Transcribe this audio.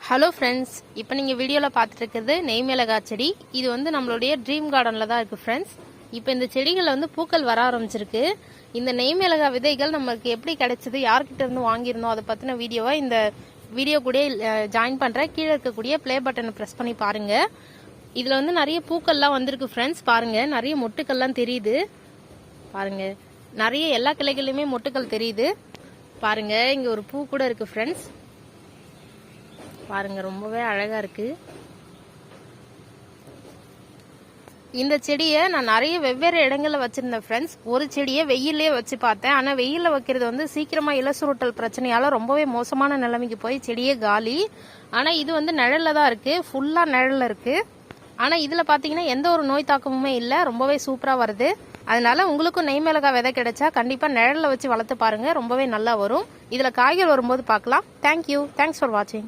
Hello friends, இப்போ நீங்கள் வீடியோவில் பார்த்துட்டு இருக்கிறது நெய் மிளகா செடி. இது வந்து நம்மளுடைய ட்ரீம் கார்டனில் தான் இருக்குது ஃப்ரெண்ட்ஸ். இப்போ இந்த செடிகளில் வந்து பூக்கள் வர ஆரம்பிச்சிருக்கு. இந்த நெய் மிளகா விதைகள் நமக்கு எப்படி கிடைச்சது, யார்கிட்ட இருந்து வாங்கியிருந்தோம், அதை பற்றின வீடியோவை இந்த வீடியோ கூட ஜாயின் பண்ணுறேன். கீழே இருக்கக்கூடிய ப்ளே பட்டனை ப்ரெஸ் பண்ணி பாருங்கள். இதில் வந்து நிறைய பூக்கள்லாம் வந்திருக்கு ஃப்ரெண்ட்ஸ். பாருங்கள், நிறைய மொட்டுக்கள்லாம் தெரியுது. பாருங்கள், நிறைய எல்லா கிளைகளிலுமே மொட்டுக்கள் தெரியுது. பாருங்கள், இங்கே ஒரு பூ கூட இருக்குது ஃப்ரெண்ட்ஸ். பாருங்க, ரொம்பவே அழகா இருக்கு. இந்த செடியை நான் நிறைய வெவ்வேறு இடங்கள்ல வச்சிருந்தேன் ஃப்ரெண்ட்ஸ். ஒரு செடியை வெயிலே வச்சு பார்த்தேன். ஆனால் வெயிலில் வைக்கிறது வந்து சீக்கிரமா இலசுருட்டல் பிரச்சனையால ரொம்பவே மோசமான நிலைமைக்கு போய் செடியே காலி. ஆனால் இது வந்து நிழல்ல தான் இருக்கு, ஃபுல்லா நிழல்ல இருக்கு. ஆனால் இதில் பார்த்தீங்கன்னா எந்த ஒரு நோய் தாக்கமுமே இல்லை, ரொம்பவே சூப்பராக வருது. அதனால உங்களுக்கும் நெய் மிளகாய் விதை கிடைச்சா கண்டிப்பாக நிழல்ல வச்சு வளர்த்து பாருங்க, ரொம்பவே நல்லா வரும். இதில் காய்கள் வரும்போது பார்க்கலாம். தேங்க்யூ, தேங்க்ஸ் ஃபார் வாட்சிங்.